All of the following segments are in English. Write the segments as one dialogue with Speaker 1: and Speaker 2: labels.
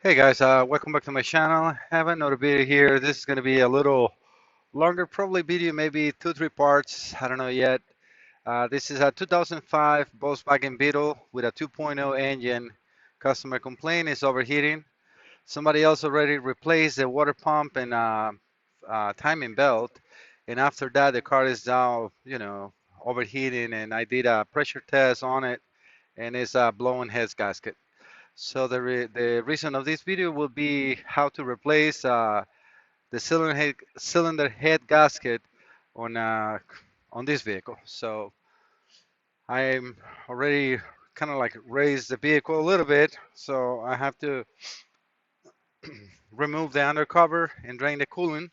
Speaker 1: Hey guys, welcome back to my channel. I have another video here. This is going to be a little longer, probably video, maybe 2-3 parts. I don't know yet. This is a 2005 Volkswagen Beetle with a 2.0 engine. Customer complaint is overheating. Somebody else already replaced the water pump and timing belt, and after that the car is now, overheating. And I did a pressure test on it, and it's blowing head gasket. So the reason of this video will be how to replace the cylinder head gasket on on this vehicle. So I'm already kind of like raised the vehicle a little bit, so I have to remove the undercover and drain the coolant.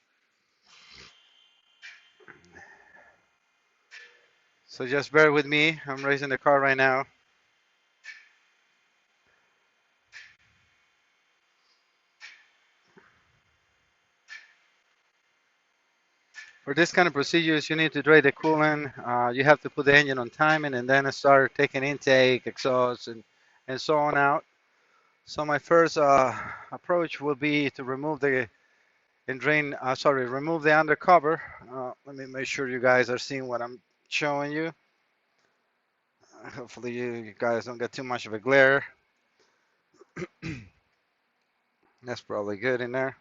Speaker 1: So just bear with me. I'm raising the car right now. For this kind of procedures, you need to drain the coolant. You have to put the engine on timing and then start taking intake, exhaust, and so on out. So my first approach will be to remove the and drain, remove the undercover. Let me make sure you guys are seeing what I'm showing you. Hopefully you guys don't get too much of a glare. That's probably good in there.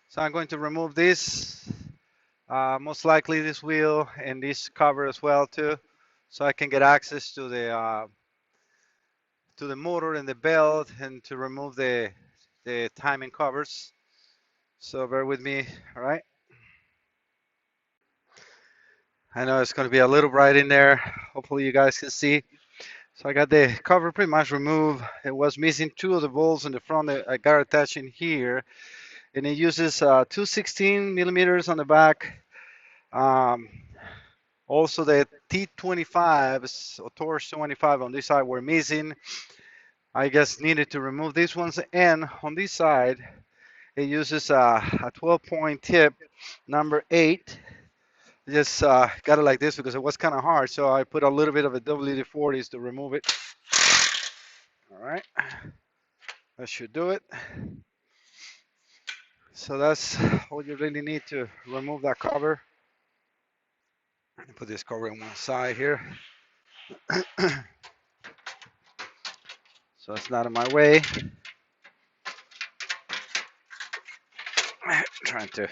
Speaker 1: So I'm going to remove this, most likely this wheel and this cover as well too, so I can get access to the motor and the belt, and to remove the timing covers. So bear with me, all right? I know it's going to be a little bright in there. Hopefully you guys can see. So I got the cover pretty much removed. It was missing two of the bolts in the front that I got attached in here, and it uses 216 millimeters on the back. Um, Also the T25s or Torch 25 on this side were missing. I guess needed to remove these ones, and on this side it uses a 12-point tip, number 8. Just got it like this because it was kind of hard, so I put a little bit of a WD-40s to remove it. All right, that should do it. So that's all you really need to remove that cover. Put this cover on one side here, so it's not in my way. Trying to.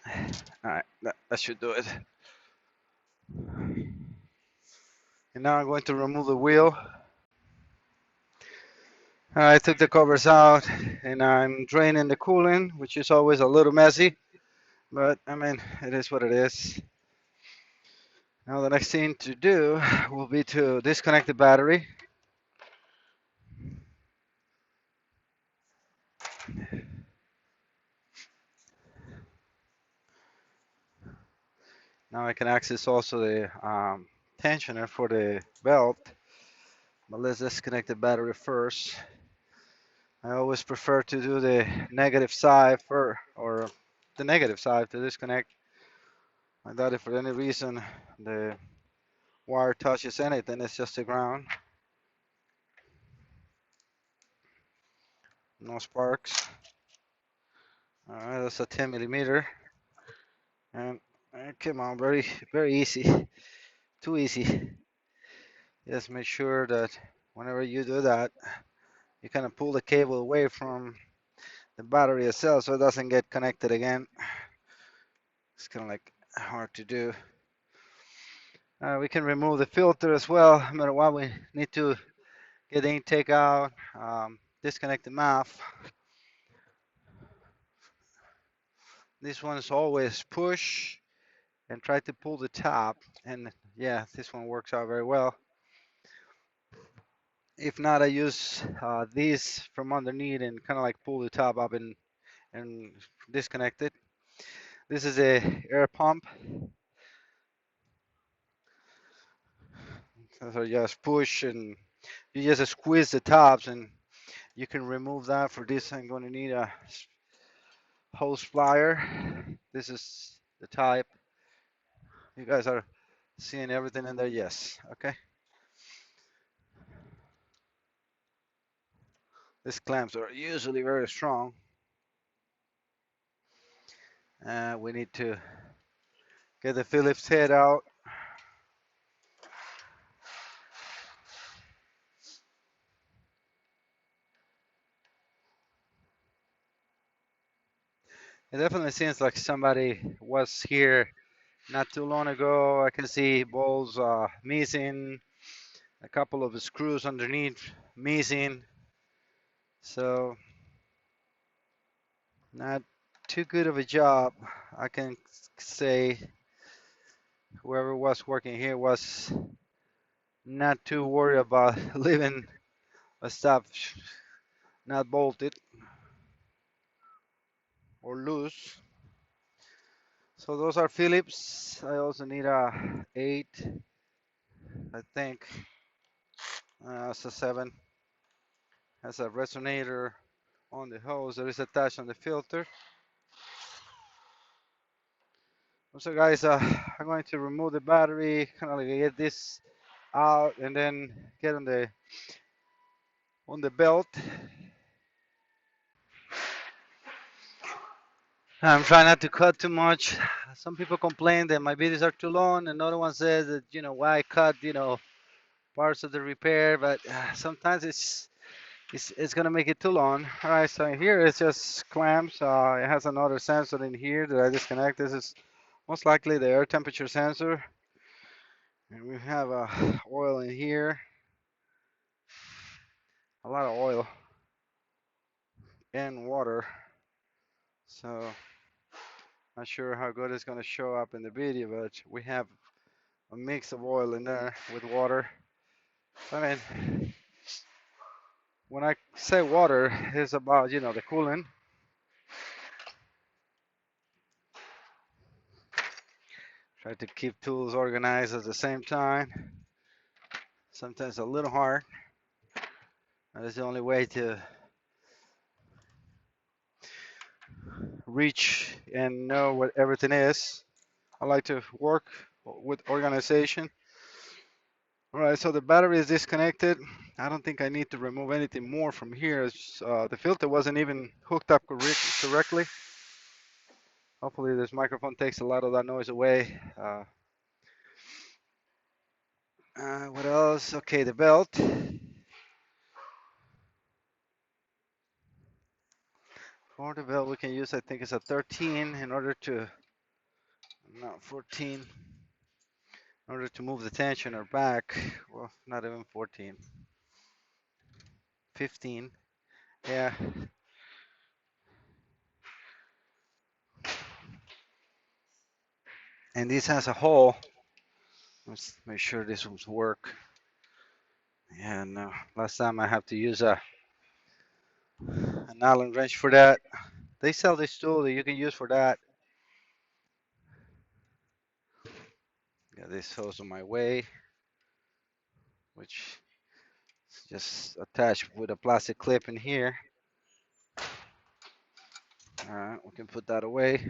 Speaker 1: All right, that should do it. And now I'm going to remove the wheel. I took the covers out and I'm draining the coolant, which is always a little messy, but I mean, it is what it is. Now the next thing to do will be to disconnect the battery. Now I can access also the tensioner for the belt, but let's disconnect the battery first. I always prefer to do the negative side for, or the negative side to disconnect. Like that, if for any reason the wire touches anything, it's just the ground. No sparks. All right, that's a 10 millimeter. And come on, very easy. Too easy. Just make sure that whenever you do that, you kind of pull the cable away from the battery itself so it doesn't get connected again. It's kind of like hard to do. We can remove the filter as well. No matter what, we need to get the intake out, disconnect the MAF. This one is always push and try to pull the top. And yeah, this one works out very well. If not, I use these from underneath and kind of like pull the top up and disconnect it. This is a air pump. So you just push and you just squeeze the tops and you can remove that. For this, I'm going to need a hose plier. This is the type. You guys are Seeing everything in there? Yes. Okay. These clamps are usually very strong. We need to get the Phillips head out. It definitely seems like somebody was here not too long ago. I can see bolts missing, a couple of screws underneath missing. So not too good of a job. I can say whoever was working here was not too worried about leaving a stuff not bolted or loose. So those are Phillips. I also need a 8, I think. It's a 7. Has a resonator on the hose that is attached on the filter. So guys, I'm going to remove the battery, kind of like get this out, and then get on the belt. I'm trying not to cut too much. Some people complain that my videos are too long. Another one says that, why cut, parts of the repair, but sometimes it's gonna make it too long. All right, so here it's just clamps. It has another sensor in here that I disconnect. This is most likely the air temperature sensor. And we have oil in here, a lot of oil and water. So not sure how good it's gonna show up in the video, but we have a mix of oil in there with water. I mean, when I say water, it's about, the coolant. Try to keep tools organized at the same time. Sometimes a little hard. That's the only way to reach and know what everything is. I like to work with organization. All right, so the battery is disconnected. I don't think I need to remove anything more from here. The filter wasn't even hooked up correctly. Hopefully this microphone takes a lot of that noise away. What else? Okay, the belt. For the belt, we can use, I think it's a 13 in order to, not 14, in order to move the tensioner back. Well, not even 14. 15. Yeah. And this has a hole. Let's make sure this will work. Yeah, no. Last time I have to use an Allen wrench for that. They sell this tool that you can use for that. Got this hose on my way, which is just attached with a plastic clip in here. All right, we can put that away.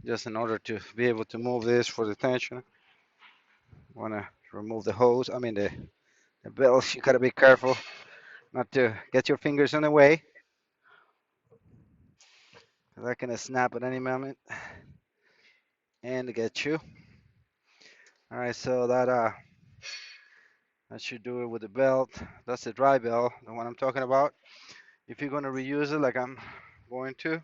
Speaker 1: Just in order to be able to move this for the tension. Want to remove the hose, I mean the belt. You gotta be careful not to get your fingers in the way. That can snap at any moment and get you. All right, so that should do it with the belt. That's the dry belt, the one I'm talking about. If you're gonna reuse it like I'm going to,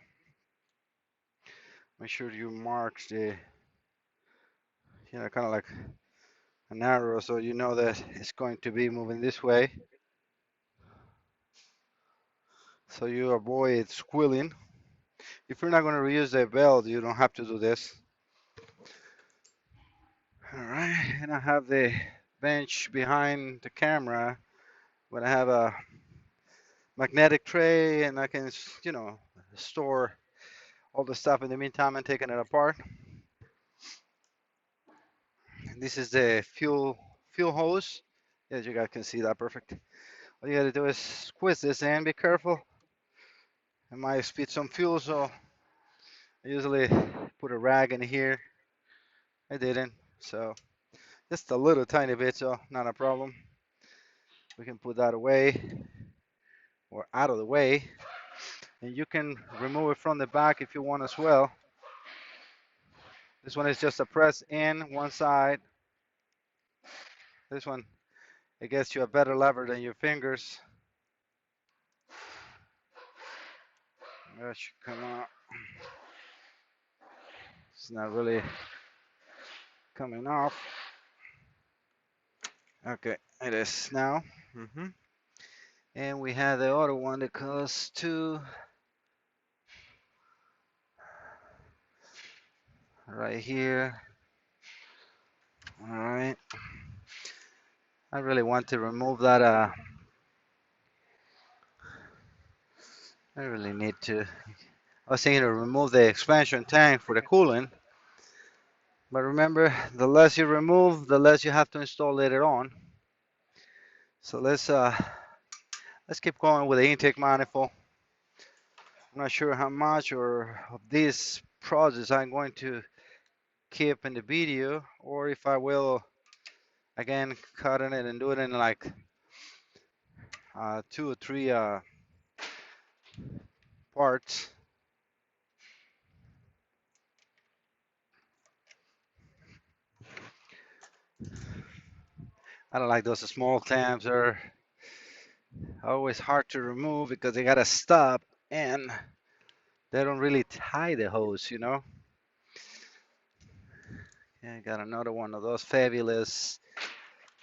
Speaker 1: make sure you mark the, kind of like an arrow so you know that it's going to be moving this way. So you avoid squealing. If you're not gonna reuse the belt, you don't have to do this. All right, and I have the bench behind the camera, but I have a magnetic tray and I can, store all the stuff in the meantime and taking it apart. And this is the fuel hose. Yes, you guys can see that perfect. All you gotta do is squeeze this in, be careful. It might spit some fuel, so I usually put a rag in here I didn't. So just a little tiny bit, so not a problem. We can put that away or out of the way. And you can remove it from the back if you want as well. This one is just a press in one side. This one, it gets you a better lever than your fingers. That should come out. It's not really coming off. Okay, it is now. And we have the other one that goes to right here. All right. I really want to remove that. I really need to. I was thinking to remove the expansion tank for the coolant. But remember, the less you remove, the less you have to install later on. So let's keep going with the intake manifold. I'm not sure how much or of this process I'm going to keep in the video, or if I will again cut in it and do it in like 2 or 3 parts. I don't like those small clamps. They're always hard to remove because they gotta stop and they don't really tie the hose, you know. Yeah, I got another one of those fabulous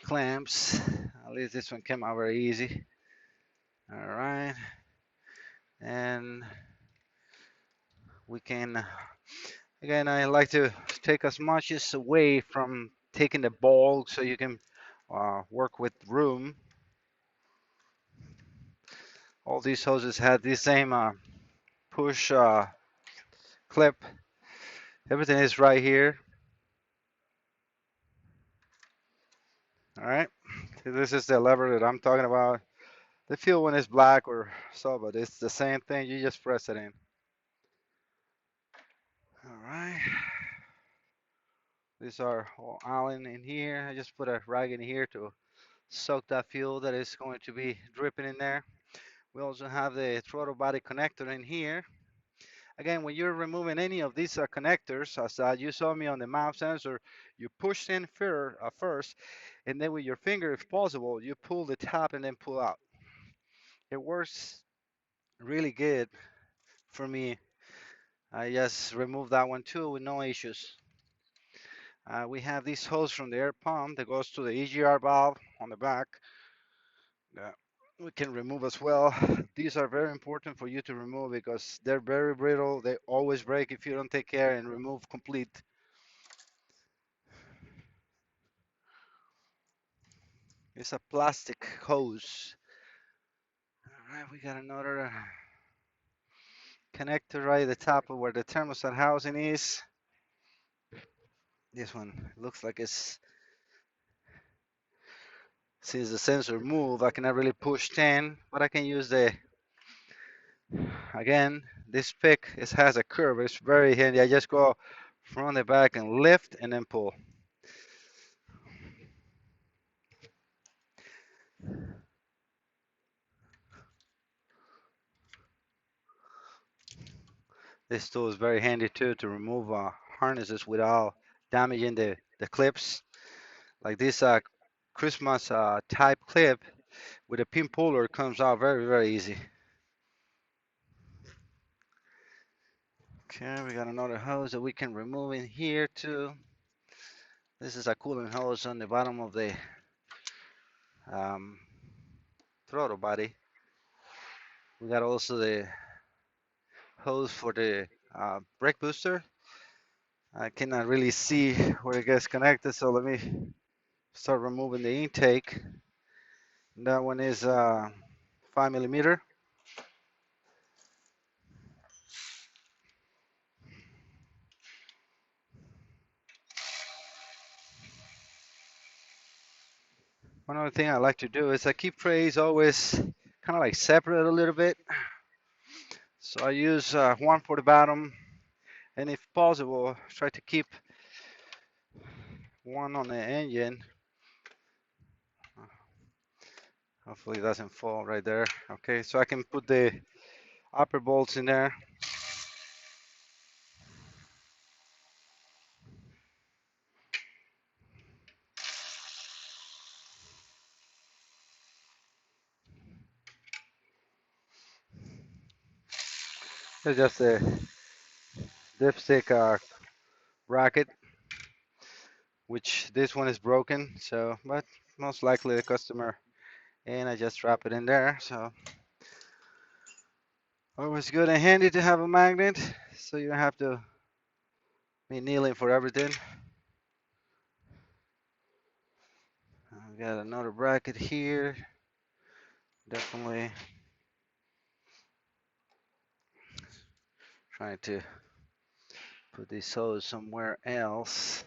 Speaker 1: clamps. At least this one came out very easy. All right, and we can again. I like to take as much as away from taking the bulk so you can work with room. All these hoses had the same push clip. Everything is right here. All right, so this is the lever that I'm talking about. The fuel one is black or so, but it's the same thing. You just press it in. All right. These are all Allen in here. I just put a rag in here to soak that fuel that is going to be dripping in there. We also have the throttle body connector in here. Again, when you're removing any of these connectors, as you saw me on the map sensor, you push in first, and then with your finger, if possible, you pull the top and then pull out. It works really good for me. I just removed that one too with no issues. We have this hose from the air pump that goes to the EGR valve on the back that we can remove as well. These are very important for you to remove because they're very brittle. They always break if you don't take care and remove complete. It's a plastic hose. All right, we got another connector right at the top of where the thermostat housing is. This one looks like it's, since the sensor move, I cannot really push 10, but I can use the, again, this pick has a curve. It's very handy. I just go from the back and lift and then pull. This tool is very handy too to remove harnesses without damaging the clips. Like this Christmas type clip with a pin puller comes out very, very easy. Okay, we got another hose that we can remove in here too. This is a coolant hose on the bottom of the um, throttle body. We got also the hose for the brake booster. I cannot really see where it gets connected, so let me start removing the intake. That one is 5 millimeter. One other thing I like to do is I keep trays always kind of like separate a little bit. So I use one for the bottom, and if possible, try to keep one on the engine. Hopefully it doesn't fall right there. Okay, so I can put the upper bolts in there. It's just a dipstick bracket, which this one is broken. So, but most likely the customer, and I just drop it in there. So always good and handy to have a magnet, so you don't have to be kneeling for everything. We got another bracket here. Definitely trying to put these hose somewhere else.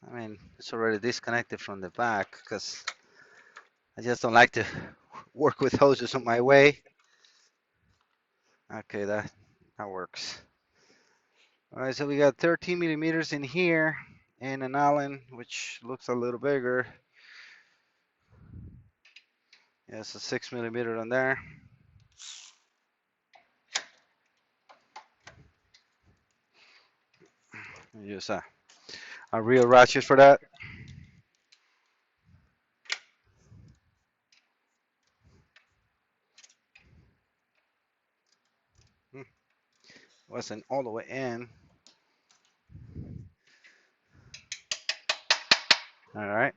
Speaker 1: I mean, it's already disconnected from the back because I just don't like to work with hoses on my way. Okay, that works. All right, so we got 13 millimeters in here and an Allen, which looks a little bigger. Yeah, it's a 6 millimeter on there. Use a real ratchet for that. Hmm, wasn't all the way in. All right.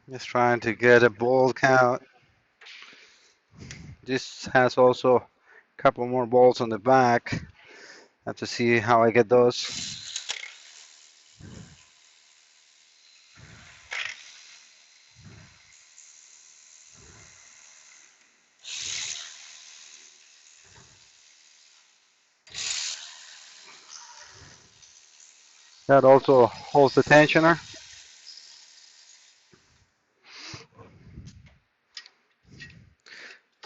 Speaker 1: Just trying to get a bolt count. This has also a couple more bolts on the back. Have to see how I get those. That also holds the tensioner.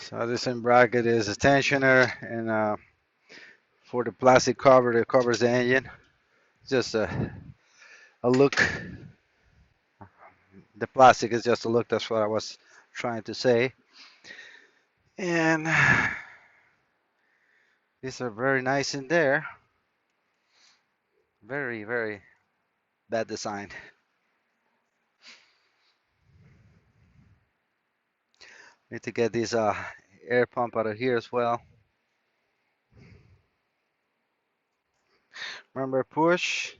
Speaker 1: So this in bracket is a tensioner, and for the plastic cover that covers the engine, just a look. The plastic is just a look. That's what I was trying to say. And these are very nice in there. Very, very bad design. Need to get this air pump out of here as well. Remember, push,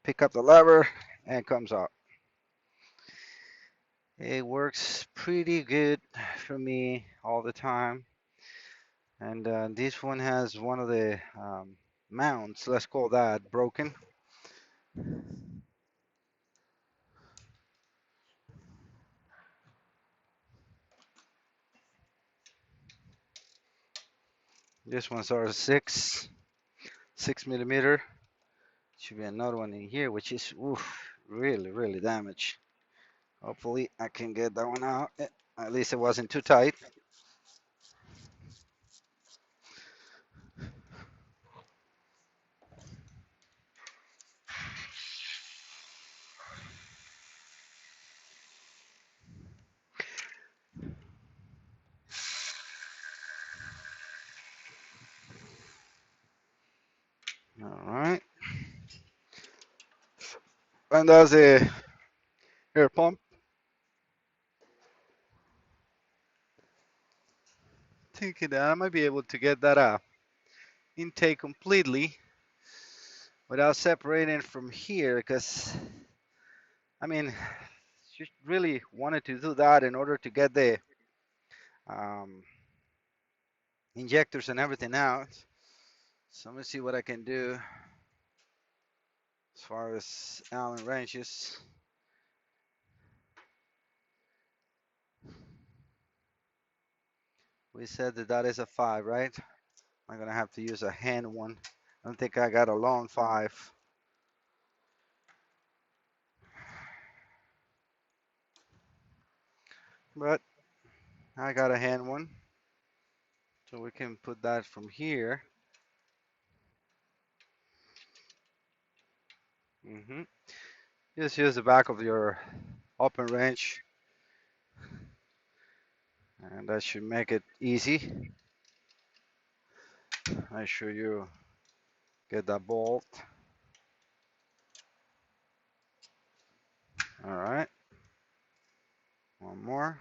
Speaker 1: pick up the lever, and it comes out. It works pretty good for me all the time. And this one has one of the mounts, let's call that, broken. This one's our 6 millimeter. Should be another one in here, which is really, really damaged. Hopefully I can get that one out. At least it wasn't too tight. All right. And that's a air pump. Thinking that I might be able to get that intake completely without separating from here, because I mean, you really wanted to do that in order to get the um, injectors and everything out. So let me see what I can do as far as Allen wrenches. We said that that is a 5, right? I'm gonna have to use a hand one. I don't think I got a long 5. But I got a hand one. So we can put that from here. hmm Just use the back of your open wrench, and that should make it easy. Make sure you get that bolt. All right, one more.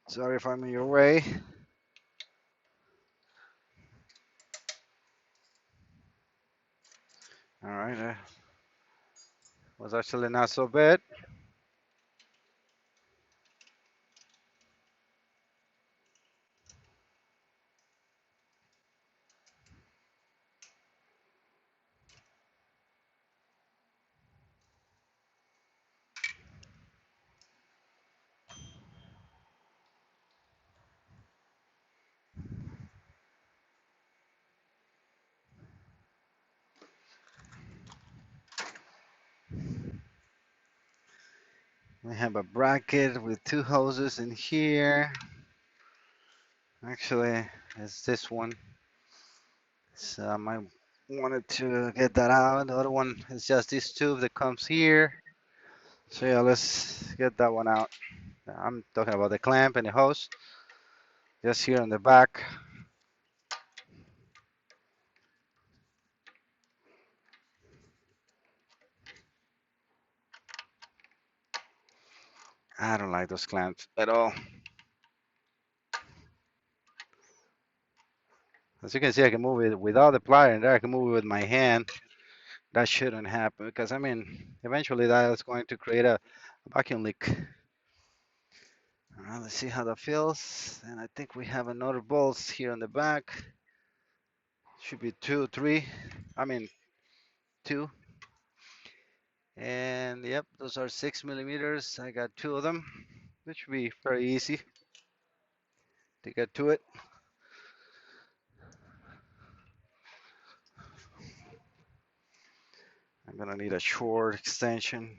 Speaker 1: Sorry if I'm in your way. All right, was actually not so bad. We have a bracket with 2 hoses in here. Actually, it's this one. So I might wanted to get that out. The other one is just this tube that comes here. So yeah, let's get that one out. I'm talking about the clamp and the hose. Just here on the back. I don't like those clamps at all. As you can see, I can move it without the plier, and there I can move it with my hand. That shouldn't happen because I mean, eventually that is going to create a vacuum leak. All right, let's see how that feels. And I think we have another bolts here on the back. Should be 2, 3. I mean, 2. And yep, those are 6 millimeters. I got 2 of them, which should be very easy to get to it. I'm gonna need a short extension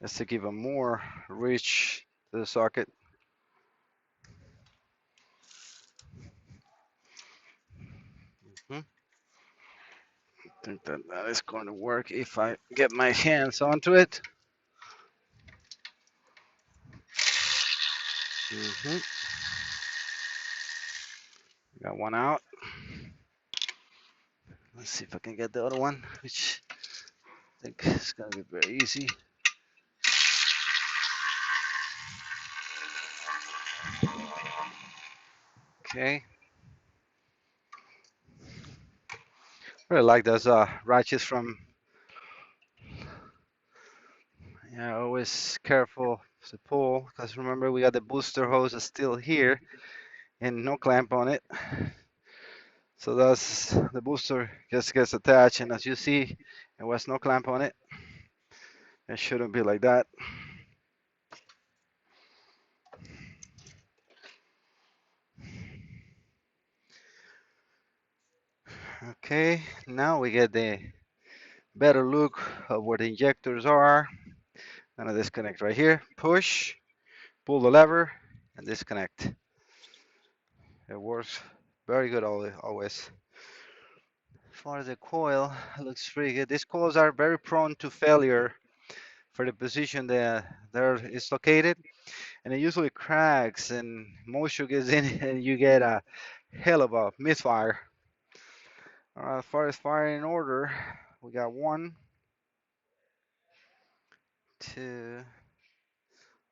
Speaker 1: just to give a more reach to the socket. Hmm. I think that is going to work if I get my hands onto it. Hmm. Got one out. Let's see if I can get the other one, which I think is gonna be very easy. Okay. Really like those ratchets from. Yeah, always careful to pull because remember we got the booster hose is still here and no clamp on it. So that's the booster just gets attached, and as you see, there was no clamp on it. It shouldn't be like that. Okay, now we get the better look of where the injectors are. I'm gonna disconnect right here. Push, pull the lever, and disconnect. It works very good always. As far as the coil, it looks pretty good. These coils are very prone to failure for the position that there is located, and it usually cracks and moisture gets in and you get a hell of a misfire. As far as fire in order, we got 1, 2,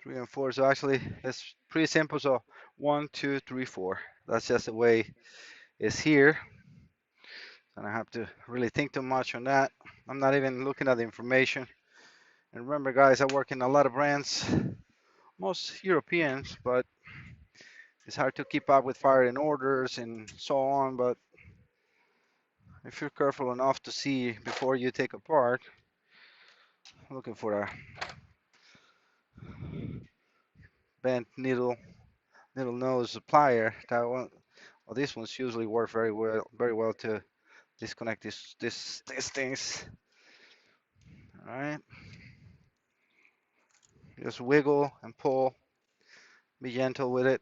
Speaker 1: 3, and 4. So actually, it's pretty simple. So 1, 2, 3, 4. That's just the way it's here. I don't have to really think too much on that. I'm not even looking at the information. And remember, guys, I work in a lot of brands, most Europeans, but it's hard to keep up with fire in orders and so on. But if you're careful enough to see before you take apart, looking for a bent needle nose plier, that Well, these ones usually work very well to disconnect these things. All right, just wiggle and pull. Be gentle with it.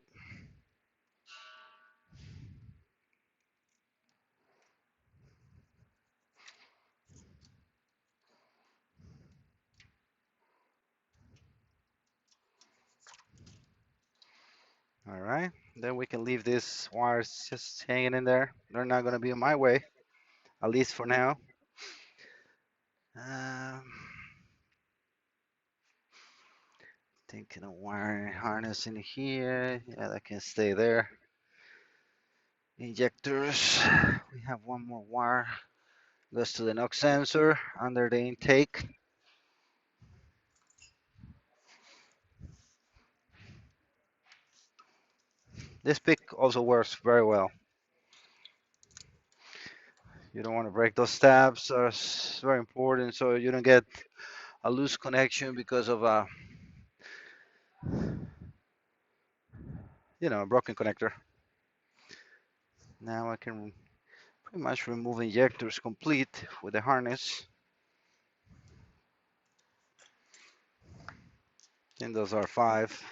Speaker 1: All right, then we can leave these wires just hanging in there. They're not gonna be in my way, at least for now. Um, Thinking of wiring harness in here. Yeah, that can stay there. Injectors. We have one more wire. Goes to the NOx sensor under the intake. This pick also works very well. You don't want to break those tabs. It's very important so you don't get a loose connection because of a broken connector. Now I can pretty much remove injectors complete with the harness. And those are 5.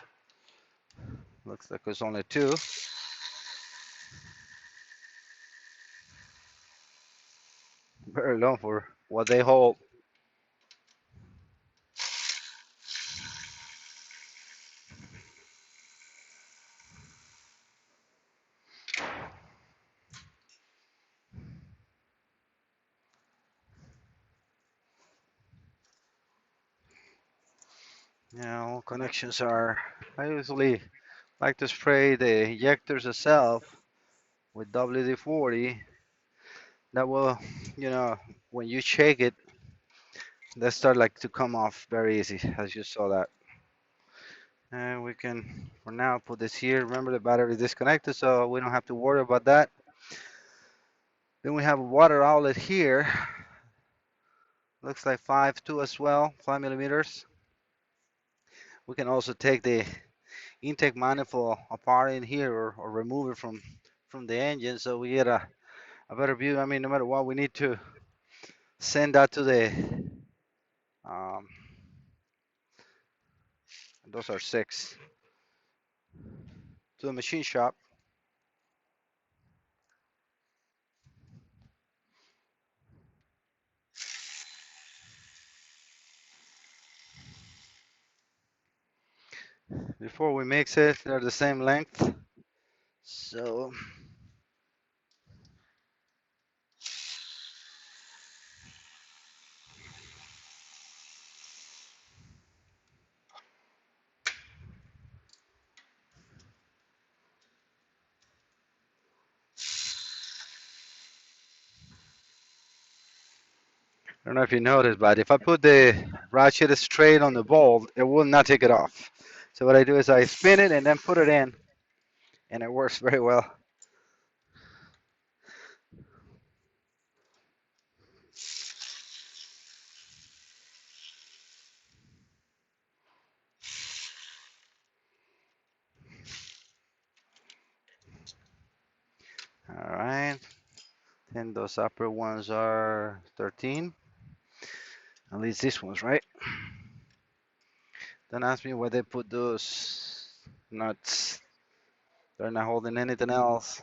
Speaker 1: Looks like it's only 2. Very long for what they hold. Connections are. I usually like to spray the injectors itself with WD-40. That will, you know, when you shake it, they start like to come off very easy, as you saw that. And we can, for now, put this here. Remember the battery is disconnected, so we don't have to worry about that. Then we have a water outlet here. Looks like 5.2 as well, 5 millimeters. We can also take the intake manifold apart in here or remove it from the engine so we get a better view. I mean, no matter what, we need to send that to the, um, those are 6, to the machine shop. Before we mix it, they're the same length. So I don't know if you noticed, but if I put the ratchet straight on the bolt, it will not take it off. So what I do is I spin it and then put it in, and it works very well. All right, and those upper ones are 13. At least this one's right. Don't ask me where they put those nuts. They're not holding anything else.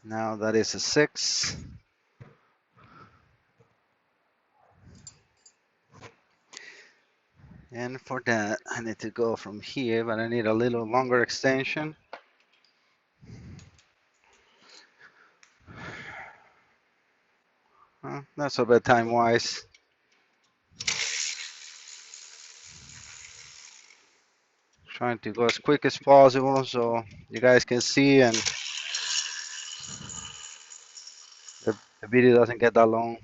Speaker 1: Now that is a 6. And for that, I need to go from here, but I need a little longer extension. Not so bad time-wise. Trying to go as quick as possible so you guys can see and the video doesn't get that long.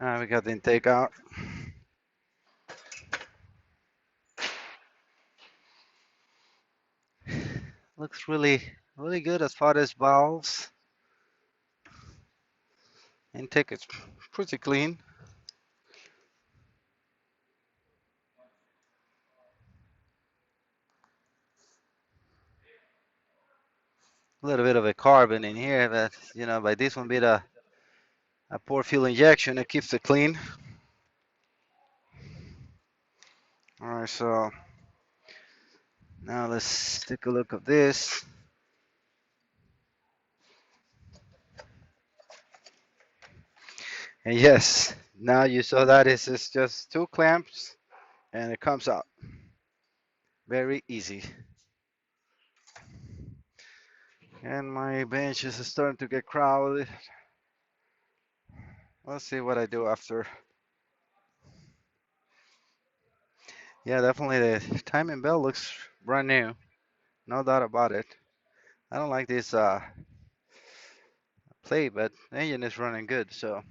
Speaker 1: We got the intake out. Looks really good as far as valves. Intake is pretty clean. A little bit of a carbon in here, but by this one bit a poor fuel injection, it keeps it clean. All right, so now let's take a look at this. And yes, now you saw that it's just two clamps and it comes out. Very easy. And my bench is starting to get crowded. Let's see what I do after. Yeah, definitely the timing belt looks brand new. No doubt about it. I don't like this plate, but the engine is running good, so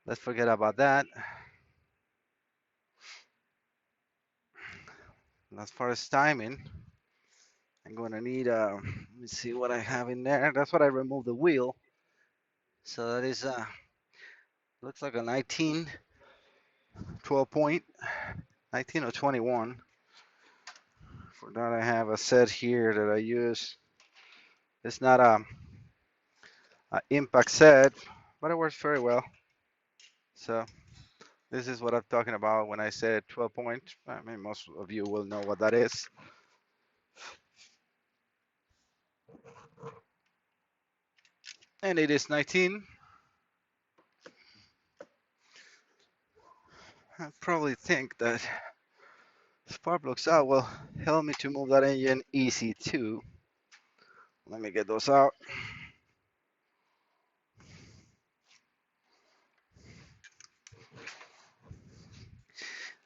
Speaker 1: let's forget about that. As far as timing, I'm gonna need let me see what I have in there. That's what I removed the wheel. So that is looks like a 19, 12 point, 19 or 21. For that I have a set here that I use. It's not a impact set, but it works very well. So this is what I'm talking about when I said 12 point. I mean, most of you will know what that is. And it is 19. I probably think that spark plugs out will help me to move that engine easy too. Let me get those out.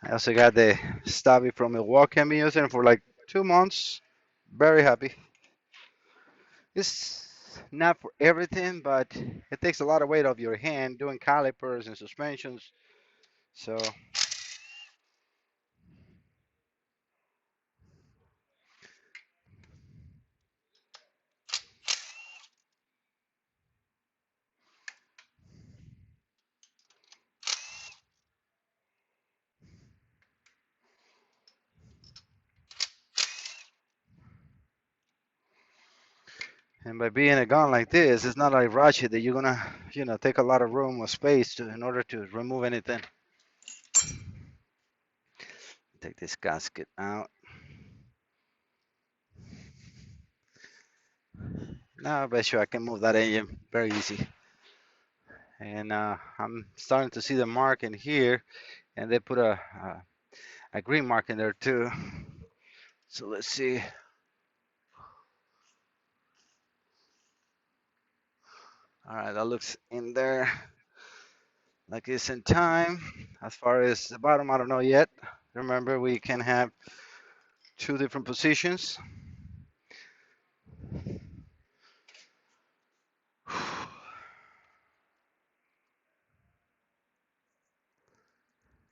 Speaker 1: I also got the stubby from Milwaukee. I've been using it for like 2 months. Very happy. It's not for everything, but it takes a lot of weight off your hand doing calipers and suspensions. So, and by being a gun like this, it's not like ratchet that you're gonna, take a lot of room or space in order to remove anything. Take this gasket out. Now I bet you I can move that engine very easy. And I'm starting to see the mark in here, and they put a green mark in there too. So let's see. All right, that looks in there like it's in time. As far as the bottom, I don't know yet. Remember, we can have two different positions.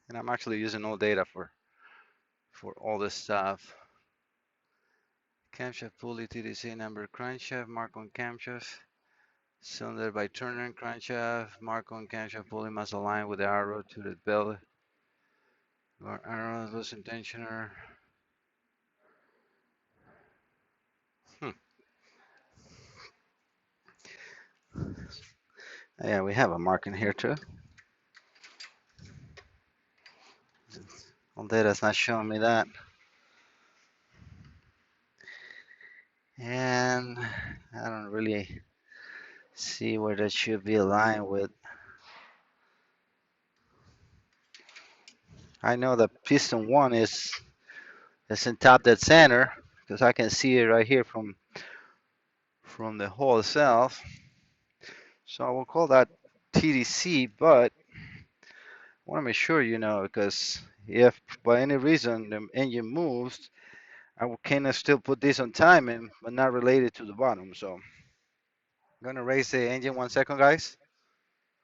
Speaker 1: And I'm actually using all data for all this stuff. Camshaft pulley TDC number crankshaft mark on camshaft. Cylinder by Turner crankshaft mark on camshaft pulley must align with the arrow to the belt. Or arrow loosen tensioner. Hmm. Yeah, we have a mark in here too. All data's not showing me that. And I don't really see where that should be aligned with. I know the piston one is in top dead center because I can see it right here from the hole itself. So I will call that TDC, but I want to make sure because if by any reason the engine moves, can still put this on timing, but not related to the bottom. So I'm gonna raise the engine 1 second, guys.